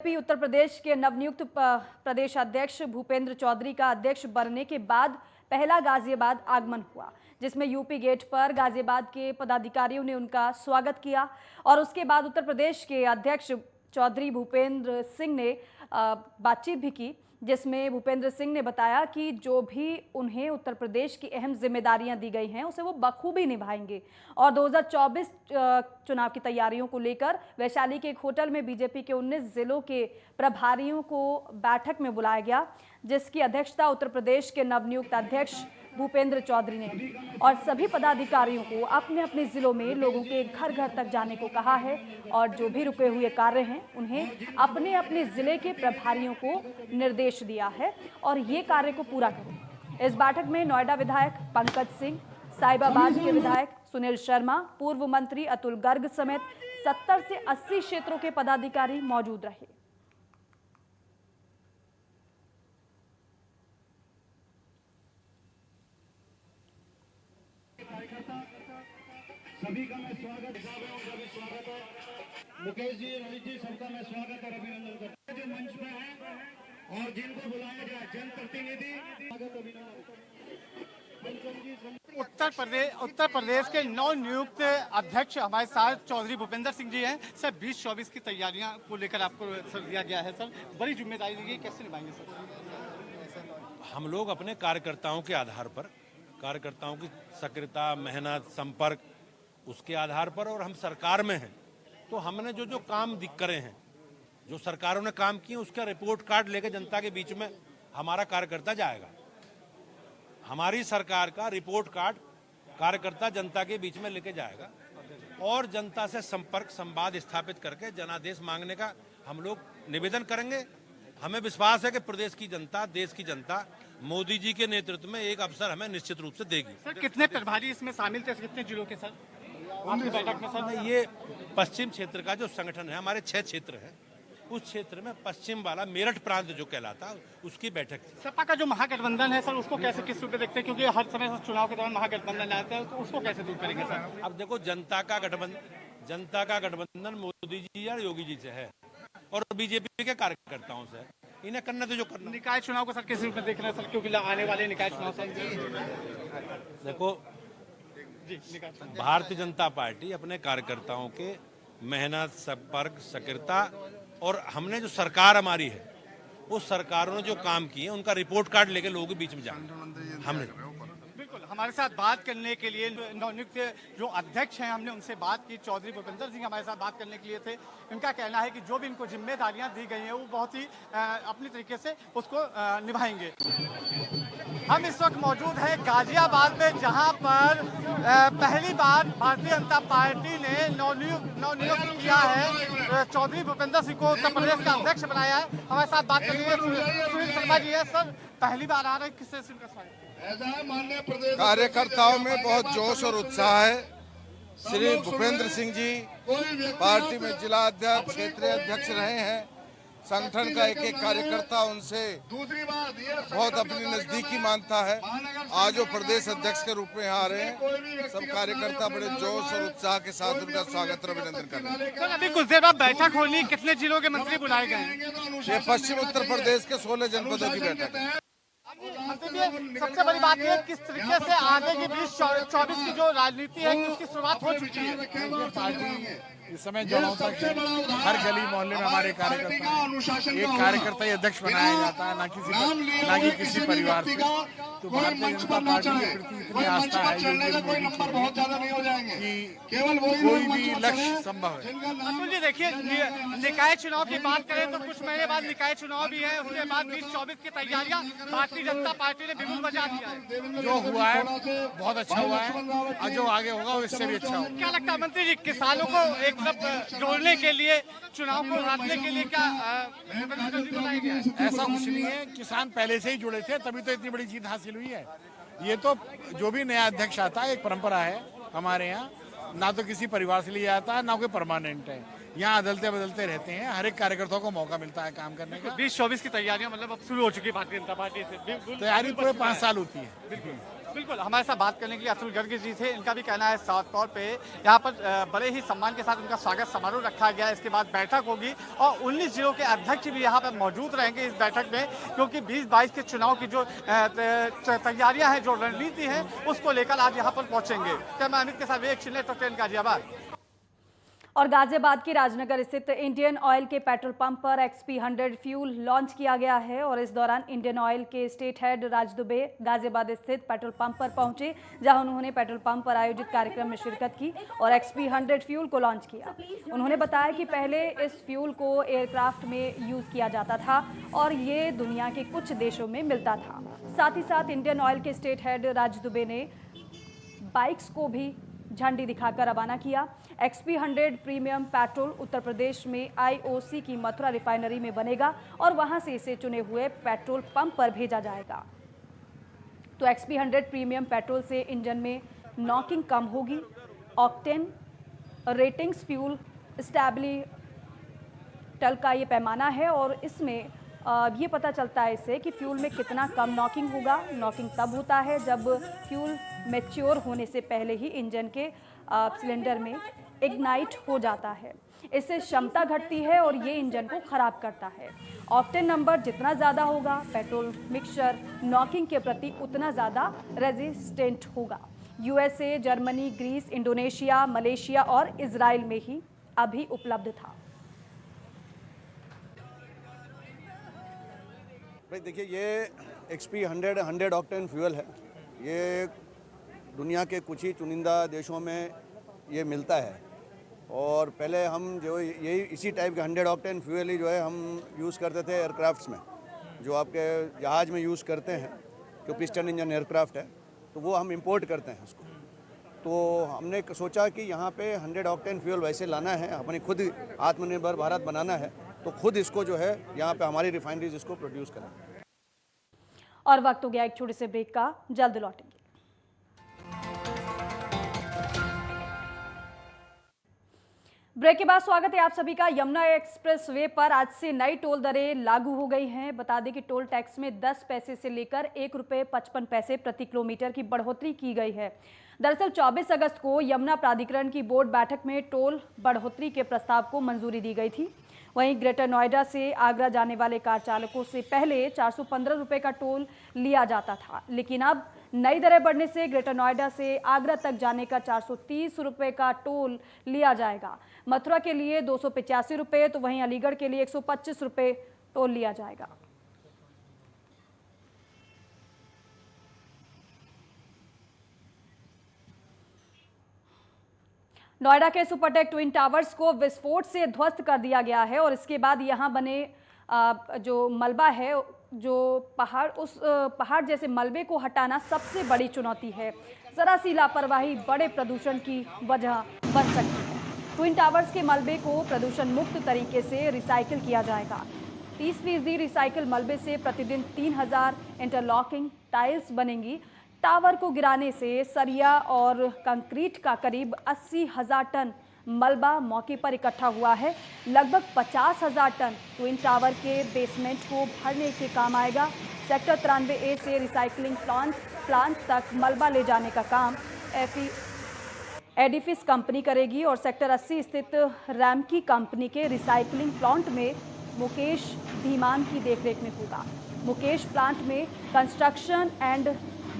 उत्तर प्रदेश के नवनियुक्त प्रदेश अध्यक्ष भूपेंद्र चौधरी का अध्यक्ष बनने के बाद पहला गाजियाबाद आगमन हुआ, जिसमें यूपी गेट पर गाजियाबाद के पदाधिकारियों ने उनका स्वागत किया। और उसके बाद उत्तर प्रदेश के अध्यक्ष चौधरी भूपेंद्र सिंह ने बातचीत भी की, जिसमें भूपेंद्र सिंह ने बताया कि जो भी उन्हें उत्तर प्रदेश की अहम जिम्मेदारियां दी गई हैं उसे वो बखूबी निभाएंगे। और 2024 चुनाव की तैयारियों को लेकर वैशाली के एक होटल में बीजेपी के 19 जिलों के प्रभारियों को बैठक में बुलाया गया, जिसकी अध्यक्षता उत्तर प्रदेश के नवनियुक्त अध्यक्ष भूपेंद्र चौधरी ने की। और सभी पदाधिकारियों को अपने अपने जिलों में लोगों के घर घर तक जाने को कहा है और जो भी रुके हुए कार्य हैं उन्हें अपने अपने जिले के प्रभारियों को निर्देश दिया है और ये कार्य को पूरा करें। इस बैठक में नोएडा विधायक पंकज सिंह, साहिबाबाद के विधायक सुनील शर्मा, पूर्व मंत्री अतुल गर्ग समेत 70 से 80 क्षेत्रों के पदाधिकारी मौजूद रहे। सभी का मैं स्वागत है। मुकेश जी, रवि जी, सबका मैं स्वागत और अभिनंदन करता हूं। जो मंच पे है और जिनको बुलाया गया जनप्रतिनिधि, उत्तर प्रदेश के नवनियुक्त अध्यक्ष हमारे साथ चौधरी भूपेंद्र सिंह जी हैं। सर, 2024 की तैयारियां को लेकर आपको सर दिया गया है, सर बड़ी जिम्मेदारी दी गई, कैसे निभाएंगे सर? हम लोग अपने कार्यकर्ताओं के आधार पर, कार्यकर्ताओं की सक्रियता, मेहनत, संपर्क, उसके आधार पर, और हम सरकार में हैं तो हमने जो जो काम करे हैं, जो सरकारों ने काम किए, उसका रिपोर्ट कार्ड लेकर जनता के बीच में हमारा कार्यकर्ता जाएगा। हमारी सरकार का रिपोर्ट कार्ड कार्यकर्ता जनता के बीच में लेके जाएगा और जनता से संपर्क, संवाद स्थापित करके जनादेश मांगने का हम लोग निवेदन करेंगे। हमें विश्वास है कि प्रदेश की जनता, देश की जनता मोदी जी के नेतृत्व में एक अवसर हमें निश्चित रूप से देगी। सर, कितने प्रभारी इसमें शामिल थे, कितने जिलों के सर आपकी बैठक में? सर, ये पश्चिम क्षेत्र का जो संगठन है, हमारे 6 क्षेत्र है, उस क्षेत्र में पश्चिम वाला मेरठ प्रांत जो कहलाता, उसकी बैठक थी। सपा का जो महागठबंधन है सर, उसको कैसे, किस रूप में देखते हैं? क्योंकि हर समय चुनाव के दौरान महागठबंधन आता है, तो उसको कैसे दूर करेंगे सर? अब देखो, जनता का गठबंधन मोदी जी और योगी जी से है और बीजेपी के कार्यकर्ताओं से है। इन्हें करना तो जो करना। निकाय चुनाव को सर किस रूप में देख रहे हैं सर, क्योंकि आने वाले निकाय चुनाव सर? देखो, भारतीय जनता पार्टी अपने कार्यकर्ताओं के मेहनत, संपर्क, सक्रियता, और हमने जो सरकार हमारी है, उस सरकारों ने जो काम किए उनका रिपोर्ट कार्ड लेके लोगों के बीच में जाना। हमने बिल्कुल हमारे साथ बात करने के लिए नवनियुक्त जो अध्यक्ष हैं, हमने उनसे बात की। चौधरी भूपेंद्र सिंह हमारे साथ बात करने के लिए थे। इनका कहना है कि जो भी इनको जिम्मेदारियां दी गई हैं वो बहुत ही अपनी तरीके से उसको निभाएंगे। हम इस वक्त मौजूद हैं गाजियाबाद में, जहां पर पहली बार भारतीय जनता पार्टी ने नवनियुक्त किया है चौधरी भूपेंद्र सिंह को, उत्तर प्रदेश का अध्यक्ष बनाया है। हमारे साथ बात करेंगे सुनील शर्मा जी है। सर, पहली बार आ रहे हैं, किससे इनका स्वागत? कार्यकर्ताओं में बहुत जोश और उत्साह है। श्री भूपेंद्र सिंह जी पार्टी में जिला अध्यक्ष, क्षेत्रीय अध्यक्ष रहे हैं। संगठन का एक एक कार्यकर्ता उनसे बहुत अपनी नजदीकी मानता है। आज वो प्रदेश अध्यक्ष के रूप में यहाँ आ रहे हैं। सब कार्यकर्ता बड़े जोश और उत्साह के साथ उनका स्वागत और अभिनंदन कर रहे हैं। सर, अभी कुछ देर बाद बैठक होनी, कितने जिलों के मंत्री बुलाए गए हैं? ये पश्चिम उत्तर प्रदेश के 16 जनपदों की बैठक है। सबसे बड़ी बात यह किस तरीके से आगे की 2024 की जो राजनीति है उसकी शुरुआत हो चुकी है। पार्टी इस समय जनों तक हर गली मोहल्ले में हमारे कार्यकर्ता, एक कार्यकर्ता ही अध्यक्ष बनाया जाता है, ना कि किसी परिवार से। तो भारतीय जनता पार्टी के प्रति इतनी आस्था है कि कोई भी लक्ष्य संभव है। अतुल जी, देखिए, निकाय चुनाव की बात करें तो कुछ महीने बाद निकाय चुनाव भी है, उसके बाद 2024 की तैयारियां भारतीय जनता पार्टी ने बिल्कुल बजा दिया है। जो हुआ है बहुत अच्छा हुआ है और जो आगे होगा वो इससे भी अच्छा होगा। क्या लगता है मंत्री जी, किसानों को एक तरफ जोड़ने के लिए, चुनाव को हराने के लिए क्या बनाया गया है? ऐसा कुछ नहीं है, किसान पहले से ही जुड़े थे, तभी तो इतनी बड़ी जीत हासिल हुई है। ये तो जो भी नया अध्यक्ष आता है, एक परंपरा है हमारे यहाँ, ना तो किसी परिवार से लिया जाता है, ना कोई परमानेंट है। यहाँ बदलते बदलते रहते हैं, हर एक कार्यकर्ता को मौका मिलता है काम करने का। 2024 की तैयारियां मतलब अब शुरू हो चुकी है भारतीय जनता पार्टी से? तैयारी पूरे 5 साल होती है। बिल्कुल, हमारे साथ बात करने के लिए अतुल गर्ग जी थे। इनका भी कहना है साफ तौर पे यहाँ पर बड़े ही सम्मान के साथ उनका स्वागत समारोह रखा गया है। इसके बाद बैठक होगी और 19 जिलों के अध्यक्ष भी यहाँ पर मौजूद रहेंगे इस बैठक में, क्योंकि 2022 के चुनाव की जो तैयारियां हैं, जो रणनीति है, उसको लेकर आज यहाँ पर पहुंचेंगे। कैमरा अमित के साथ विवेक शिंदे, टॉप 10 गाजियाबाद। और गाजियाबाद के राजनगर स्थित इंडियन ऑयल के पेट्रोल पंप पर XP100 फ्यूल लॉन्च किया गया है और इस दौरान इंडियन ऑयल के स्टेट हेड राज दुबे गाजियाबाद स्थित पेट्रोल पंप पर पहुंचे, जहां उन्होंने पेट्रोल पंप पर आयोजित कार्यक्रम में शिरकत की और XP100 फ्यूल को लॉन्च किया। उन्होंने बताया कि पहले इस फ्यूल को एयरक्राफ्ट में यूज किया जाता था और ये दुनिया के कुछ देशों में मिलता था। साथ ही साथ इंडियन ऑयल के स्टेट हेड राज दुबे ने बाइक्स को भी झंडी दिखाकर रवाना किया। XP100 premium petrol Uttar Pradesh में IOC की मथुरा रिफाइनरी में बनेगा और वहां से इसे चुने हुए पेट्रोल पंप पर भेजा जाएगा। तो XP100 प्रीमियम पेट्रोल से इंजन में नॉकिंग कम होगी। ऑक्टेन रेटिंग्स फ्यूल स्टेबिलिटी का ये पैमाना है और इसमें ये पता चलता है इससे कि फ्यूल में कितना कम नॉकिंग होगा। नॉकिंग तब होता है जब फ्यूल मैच्योर होने से पहले ही इंजन के सिलेंडर में इग्नाइट हो जाता है। इससे क्षमता घटती है और ये इंजन को खराब करता है। ऑक्टेन नंबर जितना ज़्यादा होगा, पेट्रोल मिक्सचर नॉकिंग के प्रति उतना ज़्यादा रेजिस्टेंट होगा। USA, Germany, Greece, Indonesia, Malaysia और इजराइल में ही अभी उपलब्ध था। भाई देखिए, ये XP100 100 ऑक्टेन फ्यूल है। ये दुनिया के कुछ ही चुनिंदा देशों में ये मिलता है और पहले हम जो यही इसी टाइप के 100 ऑक्टेन फ्यूल ही जो है हम यूज़ करते थे एयरक्राफ्ट्स में, जो आपके जहाज़ में यूज़ करते हैं, जो पिस्टन इंजन एयरक्राफ्ट है, तो वो हम इंपोर्ट करते हैं उसको। तो हमने सोचा कि यहाँ पे 100 ऑक्टेन फ्यूल वैसे लाना है, अपनी खुद आत्मनिर्भर भारत बनाना है, तो खुद इसको जो है यहाँ पे हमारी रिफाइनरीज इसको प्रोड्यूस करें। और वक्त हो गया एक छोटे से ब्रेक का, जल्द लौटेंगे। ब्रेक के बाद स्वागत है आप सभी का। यमुना एक्सप्रेस वे पर आज से नई टोल दरें लागू हो गई हैं। बता दें कि टोल टैक्स में 10 पैसे से लेकर ₹1.55 प्रति किलोमीटर की बढ़ोतरी की गई है। दरअसल 24 अगस्त को यमुना प्राधिकरण की बोर्ड बैठक में टोल बढ़ोतरी के प्रस्ताव को मंजूरी दी गई थी। वहीं ग्रेटर नोएडा से आगरा जाने वाले कार चालकों से पहले ₹415 का टोल लिया जाता था, लेकिन अब नई दरें बढ़ने से ग्रेटर नोएडा से आगरा तक जाने का ₹430 का टोल लिया जाएगा। मथुरा के लिए ₹285, तो वहीं अलीगढ़ के लिए ₹125 टोल लिया जाएगा। नोएडा के सुपरटेक ट्विन टावर्स को विस्फोट से ध्वस्त कर दिया गया है और इसके बाद यहां बने जो मलबा है, जो पहाड़, उस पहाड़ जैसे मलबे को हटाना सबसे बड़ी चुनौती है। जरा सी लापरवाही बड़े प्रदूषण की वजह बन सकती है। ट्विन टावर्स के मलबे को प्रदूषण मुक्त तरीके से रिसाइकिल किया जाएगा। 30% रिसाइकिल मलबे से प्रतिदिन 3000 इंटरलॉकिंग टाइल्स बनेंगी। टावर को गिराने से सरिया और कंक्रीट का करीब 80,000 टन मलबा मौके पर इकट्ठा हुआ है। लगभग 50,000 टन ट्विन टावर के बेसमेंट को भरने के काम आएगा। सेक्टर 93A से रिसाइकलिंग प्लांट तक मलबा ले जाने का काम एडिफिस कंपनी करेगी और सेक्टर 80 स्थित रैमकी कंपनी के रिसाइकलिंग प्लांट में मुकेश धीमान की देखरेख में होगा। मुकेश प्लांट में कंस्ट्रक्शन एंड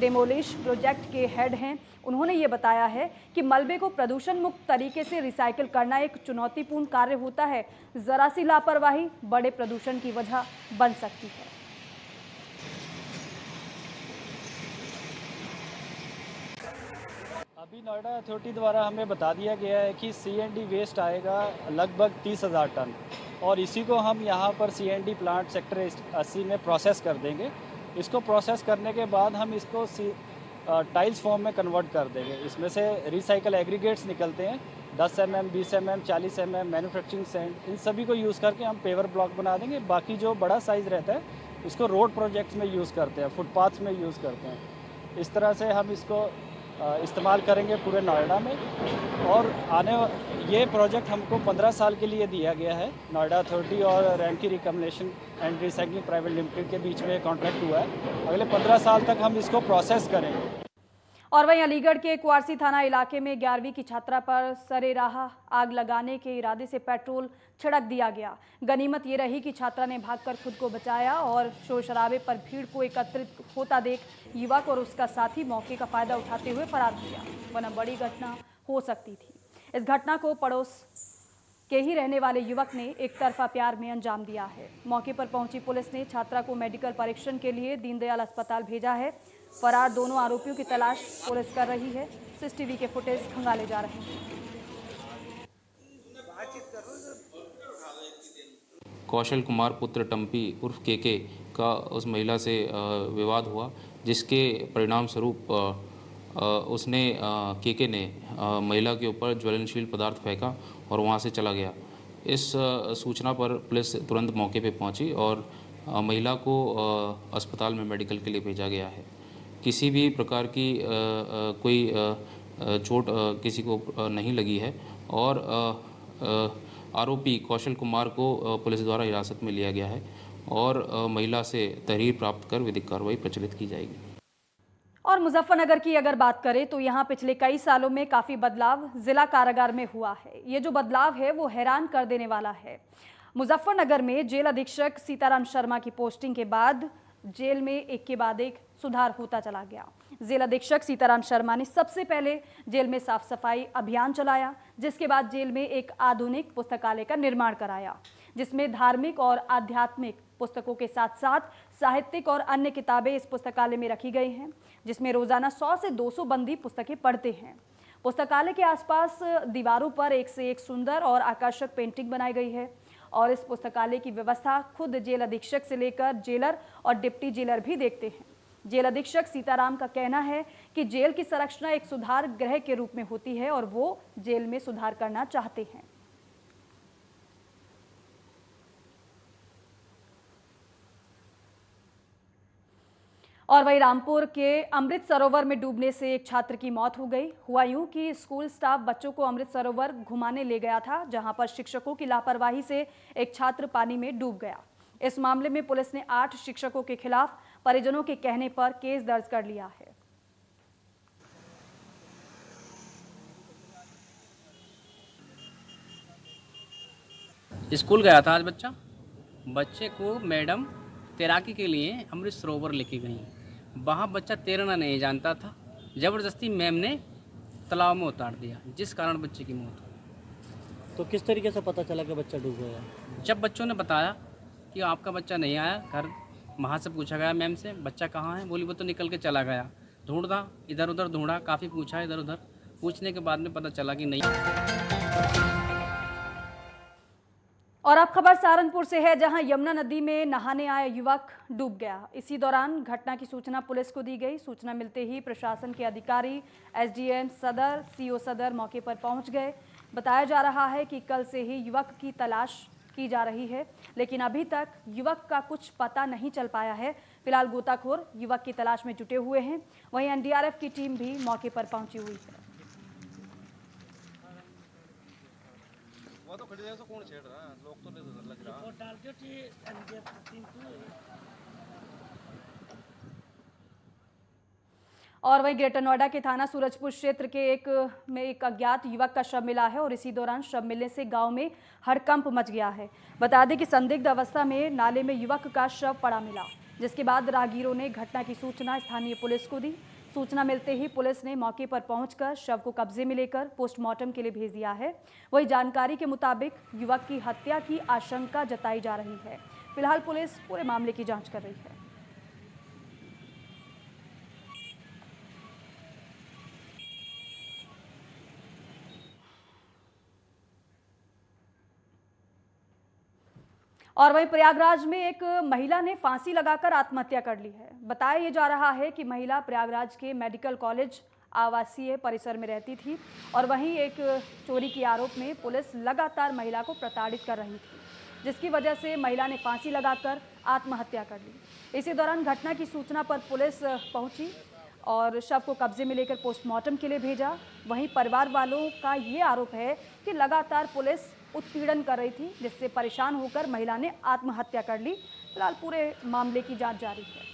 डेमोलिश प्रोजेक्ट के हेड हैं। उन्होंने ये बताया है कि मलबे को प्रदूषण मुक्त तरीके से रिसाइकिल करना एक चुनौतीपूर्ण कार्य होता है। जरा सी लापरवाही बड़े प्रदूषण की वजह बन सकती है। अभी नोएडा अथॉरिटी द्वारा हमें बता दिया गया है कि CND वेस्ट आएगा लगभग 30,000 टन और इसी को हम यहाँ पर CND प्लांट सेक्टर 80 में प्रोसेस कर देंगे। इसको प्रोसेस करने के बाद हम इसको टाइल्स फॉर्म में कन्वर्ट कर देंगे। इसमें से रिसाइकल एग्रीगेट्स निकलते हैं, 10 mm, 20 mm, 40 mm, manufacturing sand, इन सभी को यूज़ करके हम पेवर ब्लॉक बना देंगे। बाकी जो बड़ा साइज़ रहता है इसको रोड प्रोजेक्ट्स में यूज़ करते हैं, फुटपाथ्स में यूज़ करते हैं। इस तरह से हम इसको इस्तेमाल करेंगे पूरे नोएडा में। और ये प्रोजेक्ट हमको 15 साल के लिए दिया गया है। नोएडा अथॉरिटी और Ramky recombination and recycling private limited के बीच में कॉन्ट्रैक्ट हुआ है। अगले 15 साल तक हम इसको प्रोसेस करेंगे। और वहीं अलीगढ़ के कुआरसी थाना इलाके में 11वीं की छात्रा पर सरेराह आग लगाने के इरादे से पेट्रोल छिड़क दिया गया। गनीमत ये रही कि छात्रा ने भागकर खुद को बचाया और शोर शराबे पर भीड़ को एकत्रित होता देख युवक और उसका साथी मौके का फायदा उठाते हुए फरार हो गया, वरना बड़ी घटना हो सकती थी। इस घटना को पड़ोस के ही रहने वाले युवक ने एक तरफा प्यार में अंजाम दिया है। मौके पर पहुंची पुलिस ने छात्रा को मेडिकल परीक्षण के लिए दीनदयाल अस्पताल भेजा है। फरार दोनों आरोपियों की तलाश पुलिस कर रही है। सीसीटीवी के फुटेज खंगाले जा रहे हैं। कौशल कुमार पुत्र टम्पी उर्फ केके का उस महिला से विवाद हुआ, जिसके परिणाम स्वरूप उसने केके ने महिला के ऊपर ज्वलनशील पदार्थ फेंका और वहां से चला गया। इस सूचना पर पुलिस तुरंत मौके पर पहुंची और महिला को अस्पताल में मेडिकल के लिए भेजा गया है। किसी भी प्रकार की कोई चोट किसी को नहीं लगी है और आरोपी कौशल कुमार को पुलिस द्वारा हिरासत में लिया गया है और महिला से तहरीर प्राप्त कर विधिक कार्रवाई प्रचलित की जाएगी। और मुजफ्फरनगर की अगर बात करें तो यहाँ पिछले कई सालों में काफ़ी बदलाव जिला कारागार में हुआ है। ये जो बदलाव है वो हैरान कर देने वाला है। मुजफ्फरनगर में जेल अधीक्षक सीताराम शर्मा की पोस्टिंग के बाद जेल में एक के बाद एक सुधार होता चला गया। जेल अधीक्षक सीताराम शर्मा ने सबसे पहले जेल में साफ सफाई अभियान चलाया, जिसके बाद जेल में एक आधुनिक पुस्तकालय का निर्माण कराया, जिसमें धार्मिक और आध्यात्मिक पुस्तकों के साथ साथ साहित्यिक और अन्य किताबें इस पुस्तकालय में रखी गई हैं, जिसमें रोजाना 100 से 200 बंदी पुस्तकें पढ़ते हैं। पुस्तकालय के आसपास दीवारों पर एक से एक सुंदर और आकर्षक पेंटिंग बनाई गई है और इस पुस्तकालय की व्यवस्था खुद जेल अधीक्षक से लेकर जेलर और डिप्टी जेलर भी देखते हैं। जेल अधीक्षक सीताराम का कहना है कि जेल की संरचना एक सुधार गृह के रूप में होती है और वो जेल में सुधार करना चाहते हैं। और वहीं रामपुर के अमृत सरोवर में डूबने से एक छात्र की मौत हो गई। हुआ यूं कि स्कूल स्टाफ बच्चों को अमृत सरोवर घुमाने ले गया था, जहां पर शिक्षकों की लापरवाही से एक छात्र पानी में डूब गया। इस मामले में पुलिस ने 8 शिक्षकों के खिलाफ परिजनों के कहने पर केस दर्ज कर लिया है। स्कूल गया था आज बच्चे को मैडम तैराकी के लिए अमृत सरोवर लेके गई। वहाँ बच्चा तैरना नहीं जानता था, ज़बरदस्ती मैम ने तालाब में उतार दिया, जिस कारण बच्चे की मौत हुई। तो किस तरीके से पता चला कि बच्चा डूब गया? जब बच्चों ने बताया कि आपका बच्चा नहीं आया घर, वहाँ से पूछा गया मैम से बच्चा कहाँ है, बोली वो तो निकल के चला गया। ढूंढा, इधर उधर ढूंढा, काफ़ी पूछा इधर उधर, पूछने के बाद में पता चला कि नहीं। और अब खबर सहारनपुर से है, जहां यमुना नदी में नहाने आया युवक डूब गया। इसी दौरान घटना की सूचना पुलिस को दी गई। सूचना मिलते ही प्रशासन के अधिकारी, एसडीएम सदर, सीओ सदर मौके पर पहुंच गए। बताया जा रहा है कि कल से ही युवक की तलाश की जा रही है, लेकिन अभी तक युवक का कुछ पता नहीं चल पाया है। फिलहाल गोताखोर युवक की तलाश में जुटे हुए हैं। वहीं एनडीआरएफ की टीम भी मौके पर पहुंची हुई है। वो तो खड़ी जगह से कौन छेड़ रहा है, लोग तो नहीं लग रहा। और वहीं ग्रेटर नोएडा के थाना सूरजपुर क्षेत्र के एक अज्ञात युवक का शव मिला है और इसी दौरान शव मिलने से गांव में हड़कंप मच गया है। बता दें कि संदिग्ध अवस्था में नाले में युवक का शव पड़ा मिला, जिसके बाद राहगीरों ने घटना की सूचना स्थानीय पुलिस को दी। सूचना मिलते ही पुलिस ने मौके पर पहुंचकर शव को कब्जे में लेकर पोस्टमार्टम के लिए भेज दिया है। वही जानकारी के मुताबिक युवक की हत्या की आशंका जताई जा रही है। फिलहाल पुलिस पूरे मामले की जांच कर रही है। और वहीं प्रयागराज में एक महिला ने फांसी लगाकर आत्महत्या कर ली है। बताया ये जा रहा है कि महिला प्रयागराज के मेडिकल कॉलेज आवासीय परिसर में रहती थी और वहीं एक चोरी के आरोप में पुलिस लगातार महिला को प्रताड़ित कर रही थी, जिसकी वजह से महिला ने फांसी लगाकर आत्महत्या कर ली। इसी दौरान घटना की सूचना पर पुलिस पहुंची और शव को कब्जे में लेकर पोस्टमार्टम के लिए भेजा। वहीं परिवार वालों का ये आरोप है कि लगातार पुलिस उत्पीड़न कर रही थी, जिससे परेशान होकर महिला ने आत्महत्या कर ली। फिलहाल पूरे मामले की जांच जारी है।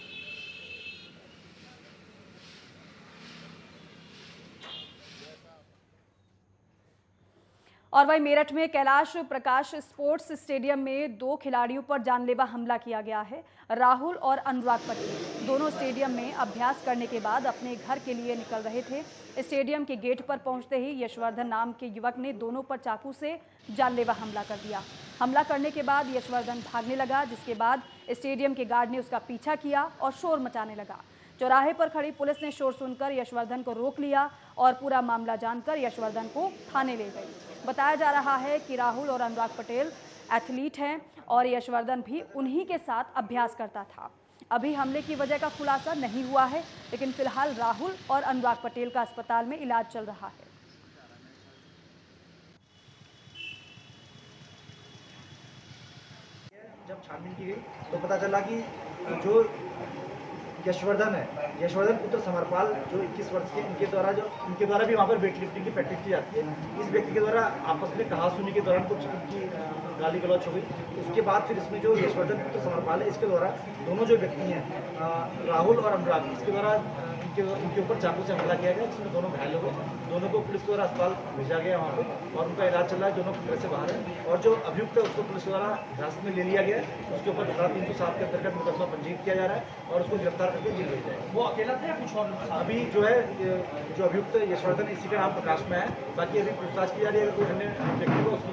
और वहीं मेरठ में कैलाश प्रकाश स्पोर्ट्स स्टेडियम में 2 खिलाड़ियों पर जानलेवा हमला किया गया है। राहुल और अनुराग पटेल दोनों स्टेडियम में अभ्यास करने के बाद अपने घर के लिए निकल रहे थे। स्टेडियम के गेट पर पहुंचते ही यशवर्धन नाम के युवक ने दोनों पर चाकू से जानलेवा हमला कर दिया। हमला करने के बाद यशवर्धन भागने लगा, जिसके बाद स्टेडियम के गार्ड ने उसका पीछा किया और शोर मचाने लगा। चौराहे पर खड़ी पुलिस ने शोर सुनकर यशवर्धन को रोक लिया और पूरा मामला जानकर यशवर्धन को थाने ले गई। बताया जा रहा है कि राहुल और अनुराग पटेल एथलीट हैं और यशवर्धन भी उन्हीं के साथ अभ्यास करता था। अभी हमले की वजह का खुलासा नहीं हुआ है, लेकिन फिलहाल राहुल और अनुराग पटेल का अस्पताल में इलाज चल रहा है। जब छानबीन की गई तो पता चला कि जो यशवर्धन है, यशवर्धन पुत्र समरपाल जो 21 वर्ष के, इनके द्वारा भी वहाँ पर वेट लिफ्टिंग की प्रैक्टिस की जाती है। इस व्यक्ति के द्वारा आपस में कहासुनी के दौरान कुछ इनकी गाली गलौच हो गई। उसके बाद फिर इसमें जो यशवर्धन पुत्र समरपाल है, इसके द्वारा दोनों जो व्यक्ति हैं राहुल और अनुराग, इसके द्वारा इनके ऊपर चाकू से हमला किया गया, जिसमें दोनों घायल हो गए। दोनों को पुलिस द्वारा अस्पताल भेजा गया वहाँ पर और उनका इलाज चल रहा है। दोनों खतरे से बाहर है और जो अभियुक्त है उसको पुलिस द्वारा हिरासत में ले लिया गया है। उसके ऊपर धारा 307 के अंतर्गत मुकदमा पंजीकृत किया जा रहा है और उसको गिरफ्तार करके जेल भेजा जाएगा। वो अकेला था या कुछ और? अभी जो है जो अभियुक्त यशवर्धन, इसी का नाम प्रकाश में है। बाकी अभी पूछताछ की जा रही है, अगर कोई अन्य व्यक्ति को उसकी